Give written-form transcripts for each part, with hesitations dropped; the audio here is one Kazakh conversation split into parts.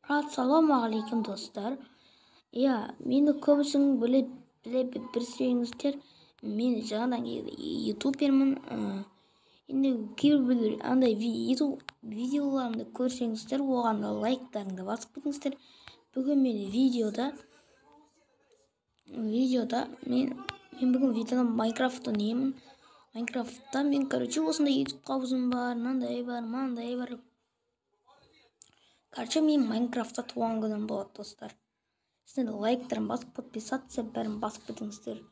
Assalomualaikum do'stlar. Meni ko'pchilik bilsangizlar, men жаңадан youtuberman. Endi кейбір андай YouTube видеоларымды көрсеңіздер, оған лайктарыңды басып кетіңіздер. Бүгін мен видеода мен бүгін видеода Майнкрафтта ойнаймын. Майнкрафтта мен, осындай YouTube қаузым бар, мынандай бар. Мен Майнкрафтта туған күнім болады, достар. Сіздер лайктарын басып, подписаться бәрін басып кетіңіздер.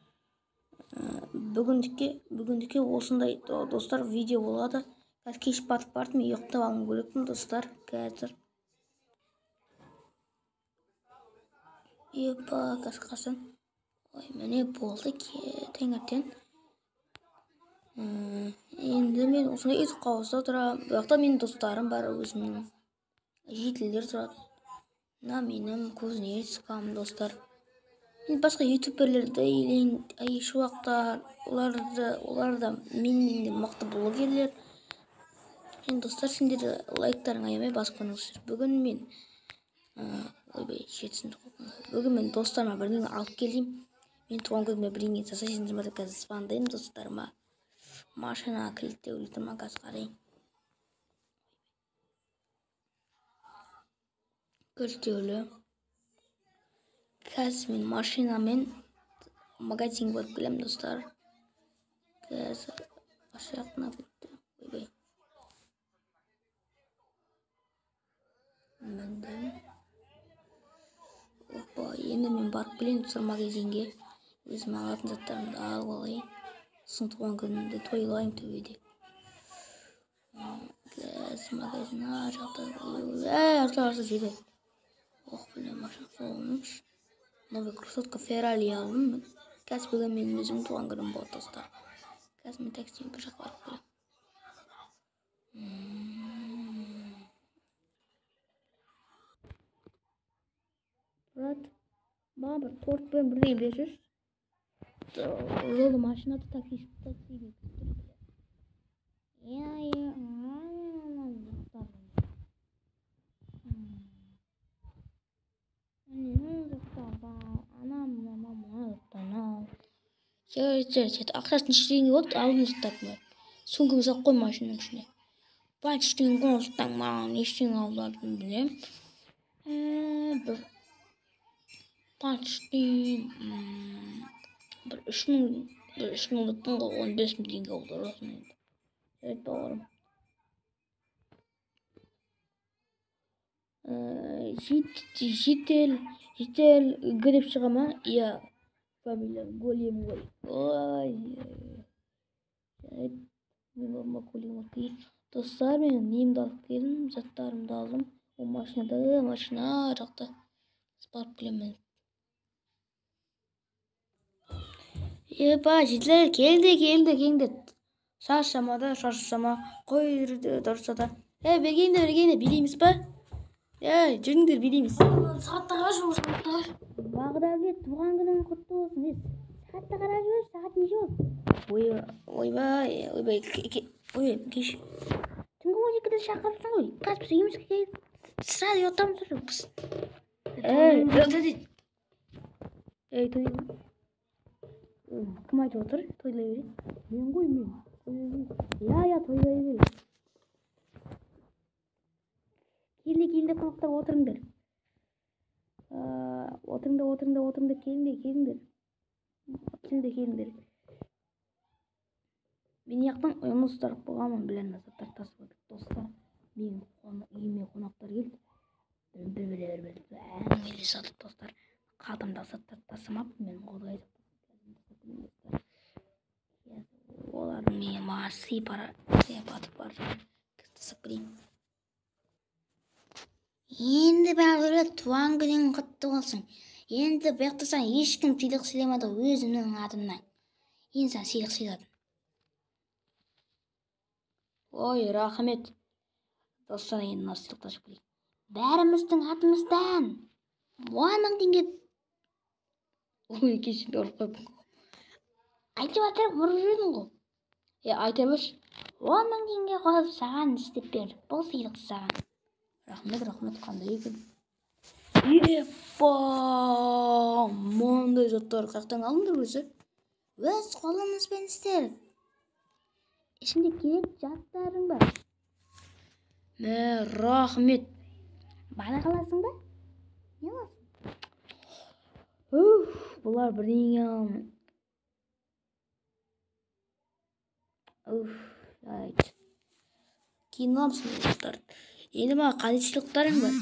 Бүгіндікке осындай, достар, видео болады. Кеш батып бардым, ұйықтап алғым керекпін, достар. Қазір. Қашан. Міне болды, таңертең. Енді мен осындай YouTube қаузда тұрамын. Бұл жақта менің достарым бар, өзімнің. Жетілдер тұрады. Менің кузнецкам, достар. Мен басқа ютуберлерді шуақтар, олар да менен мықты блогерлер. Достар, сендер лайктарың аямай басып қойыңыздар. Бүгін мен достарыма бірдеңе алып келейін. Мен туған күніме бірдеңе жасайсыңдар ма деп қазір звондаймын достарыма. Машина кілттеулі тұрма, қазір қарайын. Кілттеулі. Қазір мен машинамен магазинге барып келемін, достар. Қазір ашаяқтына бітті. Енді мен барып келейін, достар, магазинге. Өзім алатын заттарымды алып алайын. Сосын туған күнімді тойлайын төбеде. Қазір магазин арты жеді. Машина соғылмыш. Новый красотка Феррари алдым. Қазір бүгін менің өзімнің туған күнім болады, достар. Қазір мен таксимен бір жаққа барып келемін. Брат, маған бір торт пен бірдеңе берші. Жолы машинада таксиге күттіріп. Ақшасын іштеген болды, алдын жаттаппын. Сөмкеме салып қой машинаның ішіне. Банк іштеген қоныстан маған ештеңе алдым білем. Бір банк іштен бір 3.000 ұттың ғой, 15.000 теңге болды. Бауырым. Жетел греб шыға ма? Фамилия Голем ғой. Достар, мен немді алып келдім, заттарымды алдым. Ол машина жақта. Барып келемін. Жетілер, келді. Шаршама, қойырды, дұрса да. Бергенде, билейміз ба? Жүріңдер, билейміз. Сағатта қараш бол, сағатта. Бағдәулет, туған күнің құтты болсын. Сағатта қараш бол, сағат неше болды? Ойбай, кеш. Түнгі 12-де шақырыпсың ғой. Қазір біз үйімізге келіп, сразу ұйықтамыз біз. Тойлай. Кім айтып отыр? Тойлай берейін. Мен ғой, мен. Тойлай берейін. Келді, қонақтар, отырыңдар. Отырыңдар, келіңдер. Мен яқтан ұйымыстар болғанмын, білән заттар тасып отыр. Достар, мен үйіме қонақтар келді. Бір әңгімелесіп жатыр, достар. Қалтамдағы заттар тасымаппын, мен қолдай жатыр. Олардың маған сыйпатып бар жатыр. Тасып кірейін. Енді Бағдәулет, туған күнің құтты болсын. Енді бұяқта саған ешкім сыйлық сыйламады, өзімнің атымнан. Енді саған сыйлық сыйладым. Ой, рахмет. Достар, енді мына сыйлықты ашып көрейік. Бәріміздің атымыздан 10.000 теңге. Кешінде ұрып қойыппын. Айтып жатыр, ұрып жүрдің ғой. Айта берші. 10.000 теңге қойып саған істеп бер. Бұл сыйлық саған. Рахмет, қандай екен. Епа! Мондай заттар қаяқтан алдыңдар өзі? Өз қолыңызбен істер. Ішінде керек жаттарың бар. Мә, рахмет. Бара қаласың ба? Не аласың? Бұлар бірдеңе алмайды. Айт. Кейін аламсың достар. Енді маған қандай сыйлықтарың бар?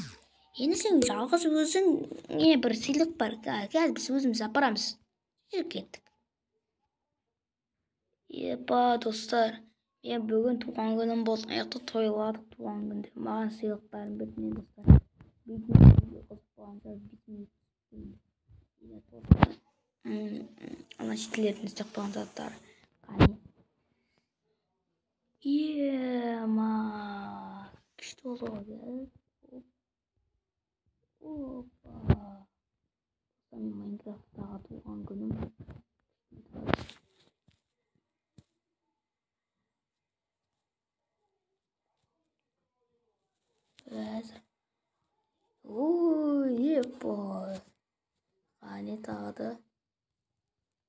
Енді сен жалғыз өзіңе бір сыйлық бар. Қазір біз өзіміз апарамыз. Жүріп кеттік. Епа, достар. Мен бүгін туған күнім болды. Аяқта тойладық туған күнде. Маған сыйлықтарын берді достар. Ана шетелердің істеп қойған заттары. Ема, күшті болды. Опа. Майнкрафттағы туған күнім. Епа. Қане тағы.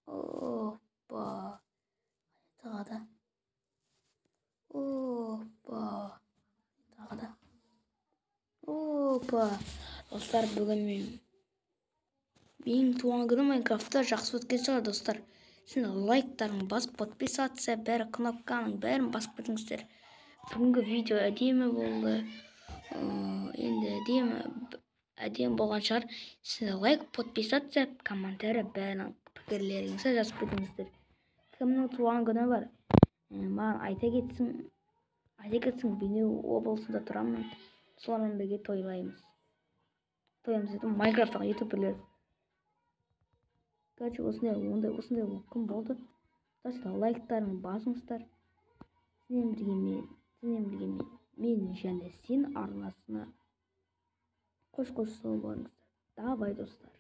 Опа. Тағы. Опа. Тағы. Опа. Достар, бүгін менің туған күнім Майнкрафтта жақсы өткен шығар, достар. Сен лайктарын басып, подписация, бәрі кнопканың бәрін басып кетіңіздер. Бүгінгі видео әдемі болды. Енді әдемі болған шығар. Сен лайк, подписация, комментарий бәрінің пікірлеріңізді жазып кетіңіздер. Кімнің туған күні бар? Маған айта кетсін, Бейнеу облысында тұрамын. Солармен бірге тойлаймыз дедім, Майнкрафттағы ютуберлер. Короче, осындай күн болды. Лайктарын басыңыздар. Сенен бірге мен және сен арнасына қош-қош сау болыңыздар. Давай, достар.